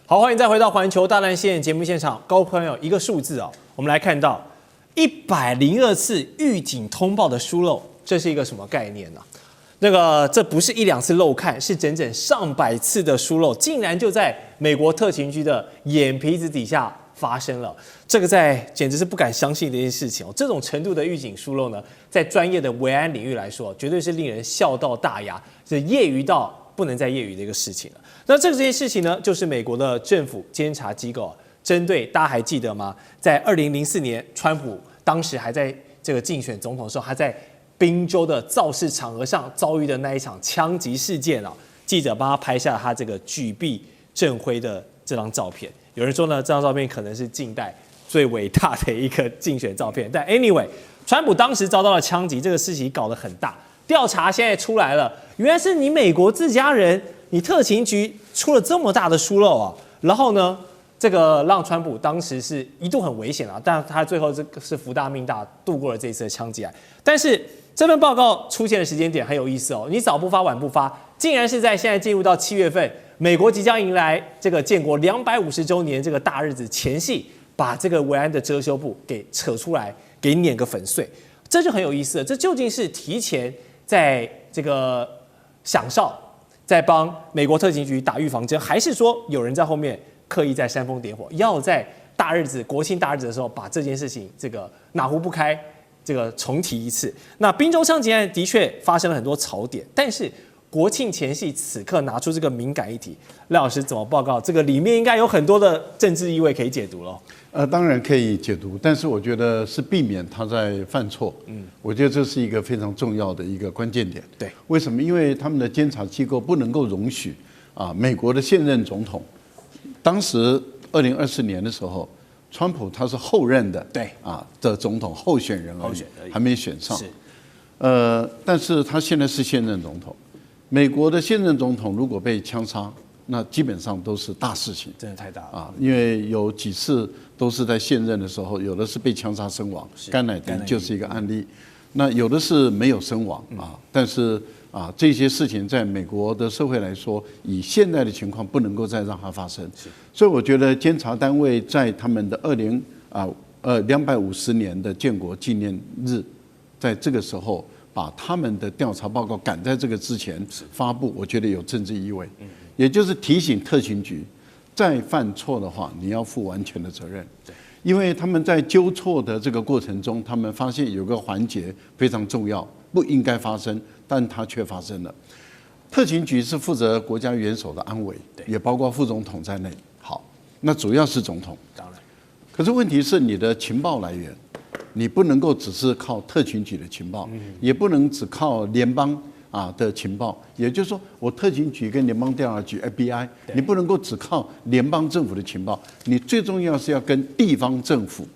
好，歡迎再回到環球大亂線節目現場。各位朋友，一個數字哦，我們來看到102次預警通報的疏漏，這是一個什麼概念呢？這不是1、2次漏看，是整整上百次的疏漏，竟然就在美國特勤局的眼皮子底下發生了。這個簡直是不敢相信的一件事情哦。這種程度的預警疏漏呢，在專業的維安領域來說，絕對是令人笑到大牙，是業餘到不能再業餘的一個事情了。那這件事情呢，就是美國的政府監察機構針對，大家還記得嗎？在2004年，川普當時還在這個競選總統的時候，他在賓州的造勢場合上遭遇的那一場槍擊事件啊，記者幫他拍下他這個舉臂振揮的這張照片。有人說呢，這張照片可能是近代最偉大的一個競選照片。但 anyway， 川普當時遭到了槍擊，這個事情搞得很大。調查現在出來了，原來是你美國自家人，你特勤局出了這麼大的疏漏啊！然後呢，這個讓川普當時是一度很危險啊，但他最後是福大命大，度過了這一次的槍擊案。但是這份報告出現的時間點很有意思哦，你早不發晚不發，竟然是在現在進入到7月份，美國即將迎來這個建國250週年這個大日子前夕，把這個維安的遮羞布給扯出來，給碾個粉碎，這就很有意思了。這究竟是提前在這個響哨，在幫美國特勤局打預防針，還是說有人在後面刻意在煽風點火，要在大日子、國慶大日子的時候把這件事情這個哪壺不開，這個重提一次？那賓州槍擊案的確發生了很多槽點，但是國慶前夕此刻拿出這個敏感議題，賴老師怎麼報告？這個裡面應該有很多的政治意味可以解讀咯。當然可以解讀，但是我覺得是避免他在犯錯。我覺得這是一個非常重要的一個關鍵點。對，為什麼？因為他們的監察機構不能夠容許美國的現任總統，當時2024年的時候，川普他是後任的，對的總統候選人而已，還沒選上。是，但是他現在是現任總統，美國的現任總統如果被槍殺，那基本上都是大事情，真的太大了因為有幾次都是在现任的時候，有的是被槍殺身亡，甘乃迪就是一個案例，那有的是沒有身亡但是這些事情在美國的社會來說，以現在的情況不能夠再讓它發生，所以我覺得監察單位在他們的250年的建國紀念日，在這個時候把他們的調查報告趕在這個之前發布，我覺得有政治意味。也就是提醒特勤局，再犯錯的話，你要負完全的責任。因為他們在糾錯的這個過程中，他們發現有個環節非常重要，不應該發生，但它卻發生了。特勤局是負責國家元首的安危，也包括副總統在內。好，那主要是總統。當然，可是問題是你的情報來源，你不能夠只是靠特勤局的情報，也不能只靠聯邦的情報，也就是說，我特勤局跟聯邦調查局 FBI， 你不能夠只靠聯邦政府的情報，你最重要是要跟地方政府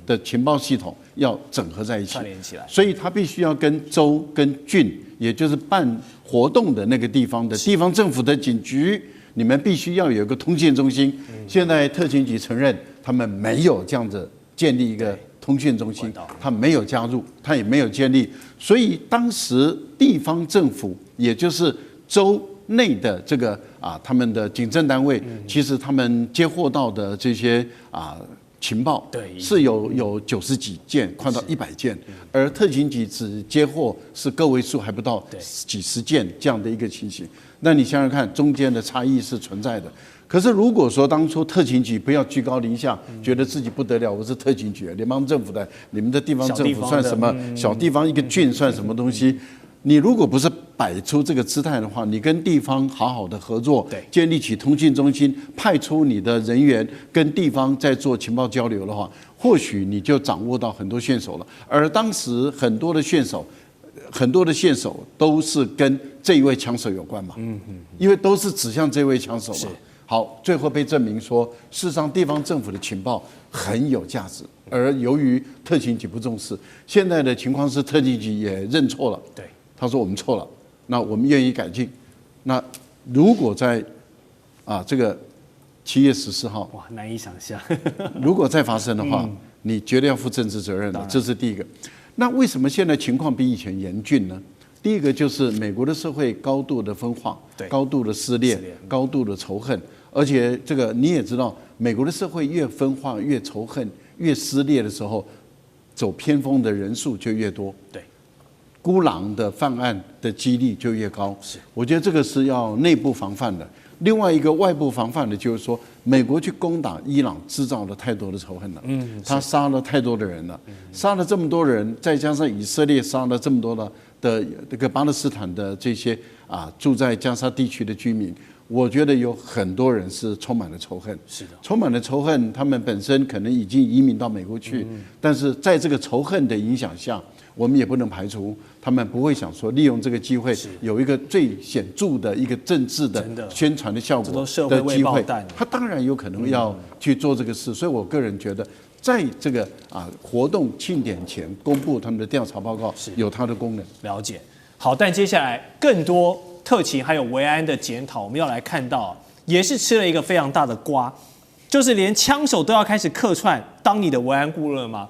的情報系統要整合在一起，串聯起來。所以它必須要跟州、跟郡，也就是辦活動的那個地方的地方政府的警局，你們必須要有一個通訊中心。現在特勤局承認他們沒有這樣子建立一個通訊中心，他沒有加入，他也沒有建立，所以當時地方政府，也就是州內的這個他們的警政單位，其實他們接獲到的這些情報是有90幾件，快到100件，而特勤局只接獲是個位數，還不到幾十件這樣的一個情形。那你想想看，中間的差異是存在的。可是如果說当初特勤局不要居高臨下，覺得自己不得了，我是特勤局，聯邦政府的，你們的地方政府算什麼？小地方一個郡算什麼東西？你如果不是擺出這個姿態的話，你跟地方好好的合作，建立起通訊中心，派出你的人員跟地方在做情報交流的話，或許你就掌握到很多線索了。而當時很多的線索都是跟這一位槍手有關嘛，因為都是指向這位槍手嘛。好，最後被證明說，事實上地方政府的情報很有價值，而由於特勤局不重視，現在的情況是特勤局也認錯了，他說我們錯了，那我們願意改進。那如果在這個7月14號，哇，難以想象，如果再發生的話，你絕對要負政治責任的，這是第一個。那為什麼現在情況比以前嚴峻呢？第一個就是美國的社會高度的分化，高度的撕裂，高度的仇恨而且這個你也知道，美國的社會越分化、越仇恨、越撕裂的時候，走偏鋒的人數就越多。对。孤狼的犯案的幾率就越高，我覺得這個是要內部防範的。另外一個外部防範的，就是說，美國去攻打伊朗，製造了太多的仇恨了。他殺了太多的人了，殺了這麼多人，再加上以色列殺了這麼多的這個巴勒斯坦的這些住在加沙地區的居民，我覺得有很多人是充滿了仇恨。是的，充滿了仇恨，他們本身可能已經移民到美國去，但是在這個仇恨的影響下，我們也不能排除他們不會想說利用這個機會有一個最顯著的一個政治的宣傳的效果的機會，他當然有可能要去做這個事。所以我個人覺得，在這個活動慶典前公布他們的調查報告有它的功能。了解。好，但接下來更多特勤還有維安的檢討，我們要來看到，也是吃了一個非常大的瓜，就是連槍手都要開始客串當你的維安顧問嗎？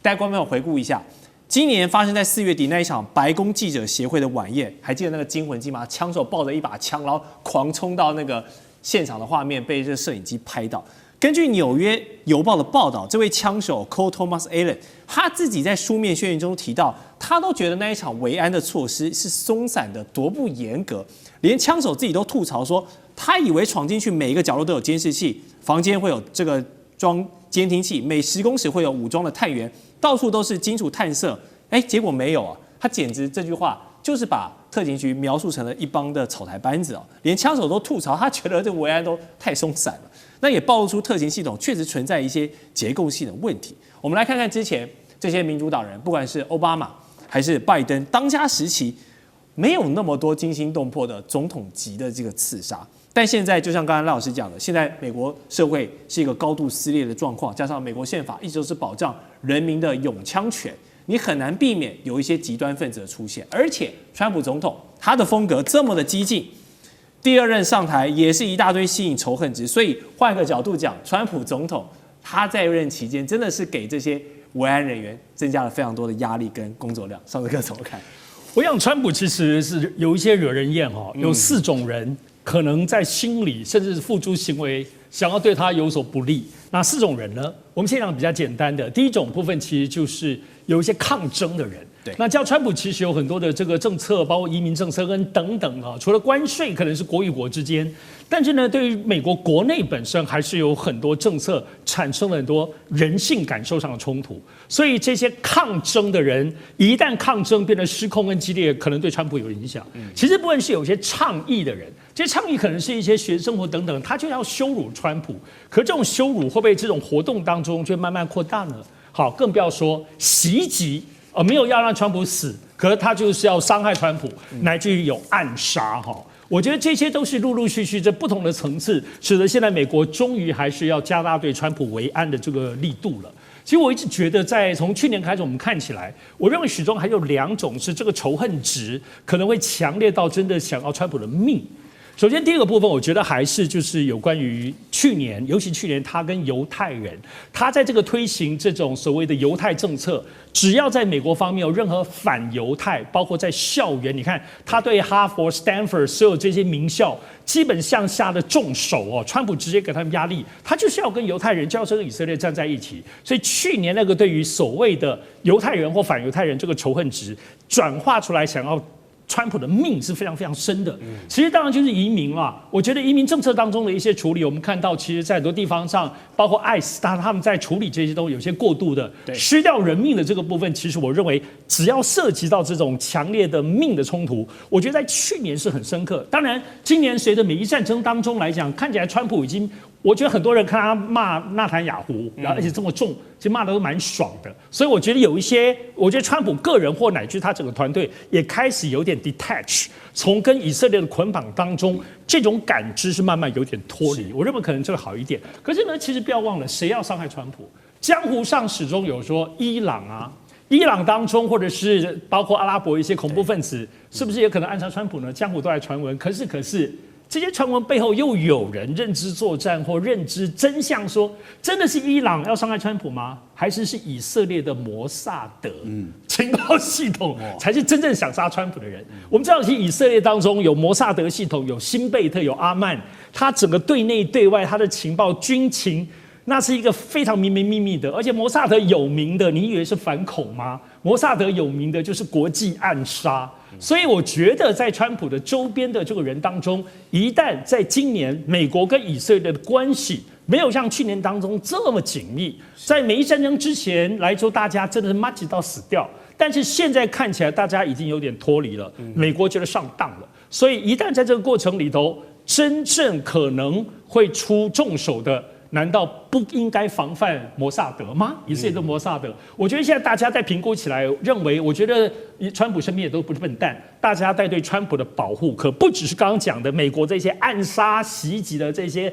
大家觀眾朋友回顧一下。今年發生在4月底那一場白宮記者協會的晚宴，還記得那個驚魂記嗎？槍手抱着一把槍，然後狂衝到那個現場的畫面被這個攝影機拍到。根據《紐約郵報》的報道，這位槍手 Cole Thomas Allen 他自己在書面宣言中提到，他都覺得那一場維安的措施是鬆散的，多不嚴格。連槍手自己都吐槽說，他以為闖進去每一個角落都有監視器，房間會有這個裝監聽器，每10公尺會有武裝的探員。到處都是金屬探射，結果沒有啊！他簡直這句話就是把特勤局描述成了一幫的草台班子哦，連槍手都吐槽，他覺得這維安都太鬆散了。那也暴露出特勤系統確實存在一些結構性的問題。我們來看看之前這些民主黨人，不管是奧巴馬還是拜登，當家時期沒有那麼多驚心動魄的總統級的這個刺殺。但現在就像剛才賴老師講的，現在美國社會是一個高度撕裂的狀況，加上美國憲法一直都是保障人民的擁槍權，你很難避免有一些極端分子的出現。而且川普總統他的風格這麼的激進，第二任上台也是一大堆吸引仇恨值，所以換個角度講，川普總統他在任期間真的是給這些維安人員增加了非常多的壓力跟工作量。上次哥怎麼看？我想川普其實是有一些惹人厭哈，有4種人。可能在心裡甚至是付諸行為，想要對他有所不利。那4種人呢？我們先講比較簡單的。第一種部分其實就是有一些抗爭的人。對，那叫川普其實有很多的這個政策，包括移民政策跟等等啊。除了關稅可能是國與國之間，但是呢，對於美國國內本身還是有很多政策產生了很多人性感受上的衝突。所以這些抗爭的人一旦抗爭變得失控跟激烈，可能對川普有影響。其實部分是有些倡議的人。這些倡議可能是一些學生活等等，他就要羞辱川普。可這種羞辱會不會這種活動當中就慢慢擴大呢？好，更不要說襲擊，沒有要讓川普死，可是他就是要傷害川普，乃至於有暗殺哈。我覺得這些都是陸陸續續這不同的層次，使得現在美國終於還是要加大對川普維安的這個力度了。其實我一直覺得，從去年開始我們看起來，我認為始終還有2種是這個仇恨值可能會強烈到真的想要川普的命。首先，第一個部分，我覺得還是就是有關於去年，尤其去年他跟猶太人，他在這個推行這種所謂的猶太政策，只要在美國方面有任何反猶太，包括在校園，你看他對哈佛、Stanford 所有這些名校，基本向下的重手哦，川普直接給他們壓力，他就是要跟猶太人，就要跟以色列站在一起。所以去年那個對於所謂的猶太人或反猶太人這個仇恨值轉化出來，想要川普的命是非常非常深的。其實當然就是移民啦。我覺得移民政策當中的一些處理，我們看到其實在很多地方上，包括 ICE， 他們在處理這些都有些過度的失掉人命的這個部分。其實我認為，只要涉及到這種強烈的命的衝突，我覺得在去年是很深刻。當然，今年隨着美伊戰爭當中來講，看起來川普已經。我覺得很多人看他罵納坦雅胡，然後而且這麼重，其實罵的都蠻爽的。所以我覺得有一些，我覺得川普個人或乃至他整個團隊也開始有點 detach， 從跟以色列的捆綁當中，這種感知是慢慢有點脫離。我認為可能這個好一點。可是呢，其實不要忘了，誰要傷害川普？江湖上始終有說伊朗啊，伊朗當中或者是包括阿拉伯一些恐怖分子，是不是也可能暗殺川普呢？江湖都在傳聞。可是。這些傳聞背後又有人認知作戰或認知真相說，真的是伊朗要傷害川普嗎？還是以色列的摩薩德情報系統才是真正想殺川普的人？我們知道，其實以色列當中有摩薩德系統，有辛貝特，有阿曼，他整個對內對外他的情報軍情，那是一個非常明明秘密的。而且摩薩德有名的，你以為是反恐嗎？摩薩德有名的就是國際暗殺。所以我覺得，在川普的周邊的這個人當中，一旦在今年美國跟以色列的關係沒有像去年當中這麼緊密，在美伊戰爭之前來說，大家真的是麻吉到死掉。但是現在看起來，大家已經有點脫離了，美國覺得上當了。所以一旦在這個過程裡頭，真正可能會出重手的，難道不應該防範摩薩德嗎？以色列的摩薩德，我覺得現在大家在評估起來，認為我覺得川普身邊也都不是笨蛋，大家在對川普的保護，可不只是剛剛講的美國這些暗殺襲擊的這些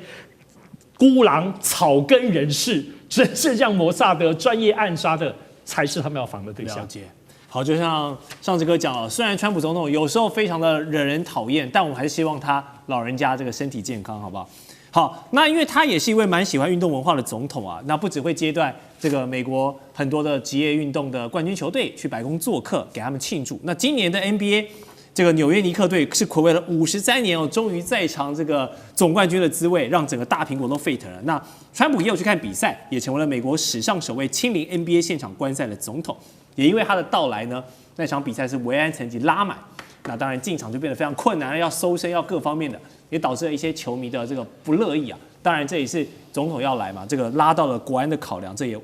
孤狼草根人士，真正像摩薩德專業暗殺的，才是他們要防的對象。了解。好，就像上次哥講了，雖然川普總統有時候非常的惹人討厭，但我們還是希望他老人家這個身體健康，好不好？好，那因為他也是一位蠻喜歡運動文化的總統啊，那不只會接待這個美國很多的職業運動的冠軍球隊去白宮做客，給他們慶祝。那今年的 NBA 這個紐約尼克隊是睽違了53年哦，終於再嘗這個總冠軍的滋味，讓整個大蘋果都沸騰了。那川普也有去看比賽，也成為了美國史上首位親臨 NBA 現場觀賽的總統。也因為他的到來呢，那場比賽是維安層級拉滿。那當然進場就變得非常困難，要搜身，要各方面的，也導致了一些球迷的這個不樂意啊。當然這也是總統要來嘛，這個拉到了國安的考量，這也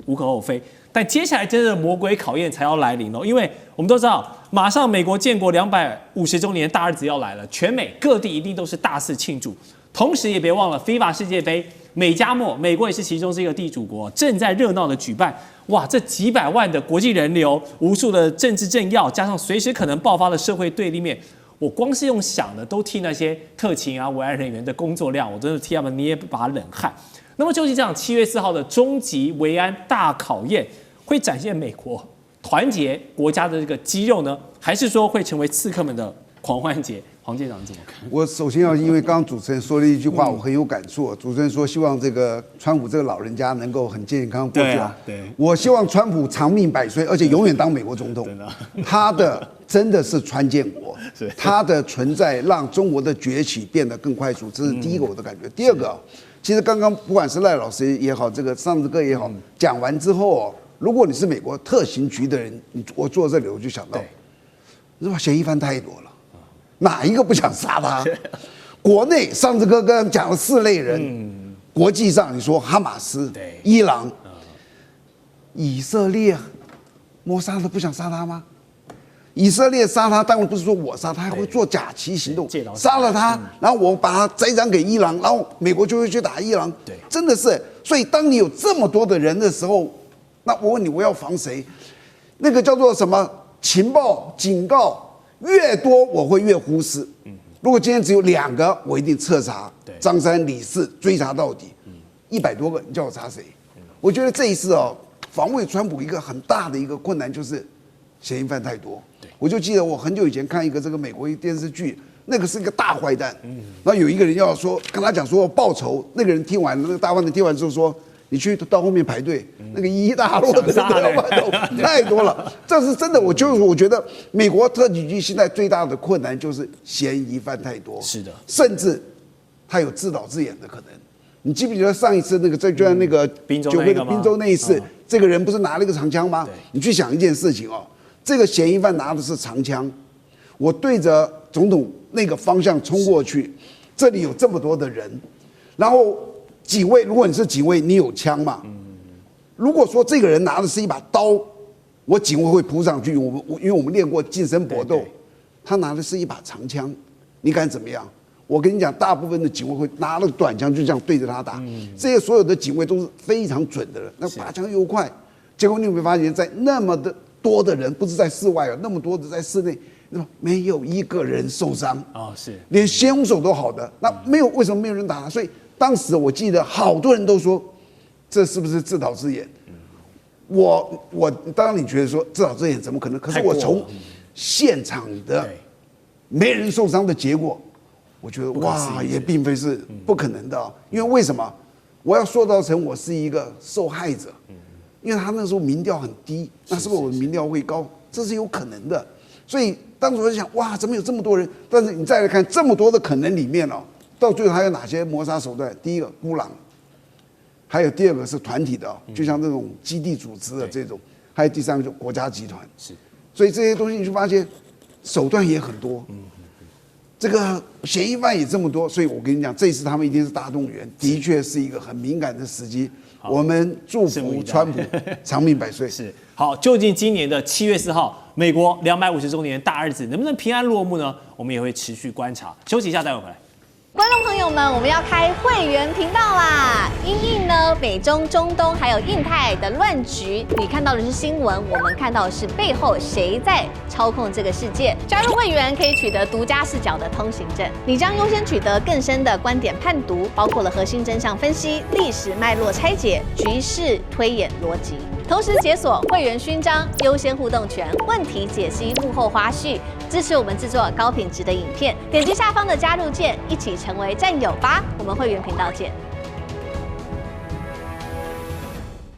無可厚非。但接下來真正的魔鬼考驗才要來臨哦，因為我們都知道，馬上美國建國250周年的大日子要來了，全美各地一定都是大肆慶祝。同時也別忘了 FIFA 世界杯，美加墨，美國也是其中是一個地主國，正在熱鬧的舉辦。哇，這幾百萬的國際人流，無數的政治政要，加上隨時可能爆發的社會對立面，我光是用想的都替那些特勤啊、維安人員的工作量，我真的替他們捏一把冷汗。那麼究竟這場7月4號的終極維安大考驗，會展現美國團結國家的這個肌肉呢，還是說會成為刺客們的狂歡節？黃艦長怎麼看？我首先要，因為剛剛主持人說了一句話，我很有感觸。主持人說希望這個川普這個老人家能夠很健康過去。對，我希望川普長命百歲，而且永遠當美國總統。他的真的是川建國，他的存在讓中國的崛起變得更快速，這是第一個我的感覺。第二個，其實剛剛不管是賴老師也好，這個上次哥也好，講完之後，如果你是美國特勤局的人，我坐這裡我就想到，是吧？嫌疑犯太多了。哪一個不想殺他？國內上次哥剛講了4類人，國際上你說哈馬斯、伊朗、以色列，摩薩德不想殺他嗎？以色列殺他，當然不是說我殺他，還會做假旗行動，殺了他，然後我把他栽贓給伊朗，然後美國就會去打伊朗。真的是，所以當你有這麼多的人的時候，那我問你，我要防誰？那個叫做什麼情報警告？越多我會越忽視。如果今天只有2個，我一定徹查。張三李四追查到底。100多個，你叫我查誰？我覺得這一次防衛川普一個很大的一個困難就是嫌疑犯太多。我就記得我很久以前看一個這個美國一個電視劇，那個是一個大壞蛋。然後有一個人要說跟他講說報仇，那個人聽完那個大壞蛋聽完之後說，你去到後面排隊，那個一大摞的人太多了，這是真的。我覺得美國特勤局現在最大的困難就是嫌疑犯太多，是的，甚至他有自導自演的可能。你記不記得上一次那個就在那個酒會的賓州那一次，這個人不是拿了一個長槍嗎？你去想一件事情哦，這個嫌疑犯拿的是長槍，我對着總統那個方向衝過去，這裡有這麼多的人，然後。警衛，如果你是警衛，你有槍嘛？如果說這個人拿的是一把刀，我警衛會撲上去。因為我們練過近身搏鬥，他拿的是一把長槍，你敢怎麼樣？我跟你講，大部分的警衛會拿了短槍就這樣對着他打。這些所有的警衛都是非常準的人，那拔槍又快。結果你有沒有發現，在那麼的多的人，不是在室外啊，那麼多的在室內，沒有一個人受傷啊，是連兇手都好的，那沒有，為什麼沒有人打他？所以。當時我記得好多人都說，這是不是自導自演？我當然你覺得說自導自演怎麼可能？可是我從現場的沒人受傷的結果，我覺得哇，也並非是不可能的，因為為什麼？我要塑造成我是一個受害者，因為他那時候民調很低，那是不是我的民調會高？這是有可能的。所以當時我就想，哇，怎麼有這麼多人？但是你再來看這麼多的可能裡面哦，到最後還有哪些謀殺手段？第一個孤狼，還有第二個是團體的，就像這種基地組織的這種，還有第三個就國家集團。是，所以這些東西你就發現手段也很多。這個嫌疑犯也這麼多，所以我跟你講，這一次他們一定是大動員，的確是一個很敏感的時機。我們祝福川普長命百歲。是好，究竟今年的7月4號，美國250周年大日子能不能平安落幕呢？我們也會持續觀察。休息一下，待會回來。觀眾朋友們，我們要開會員頻道啦！因應呢美中、中東還有印太的亂局，你看到的是新聞，我們看到的是背後誰在操控這個世界。加入會員可以取得獨家視角的通行證，你將優先取得更深的觀點判讀，包括了核心真相分析、歷史脈絡拆解、局勢推演邏輯。同時解鎖會員勳章、優先互動權、問題解析、幕後花絮，支持我們制作高品質的影片。點擊下方的加入鍵，一起成為戰友吧！我們會員頻道見。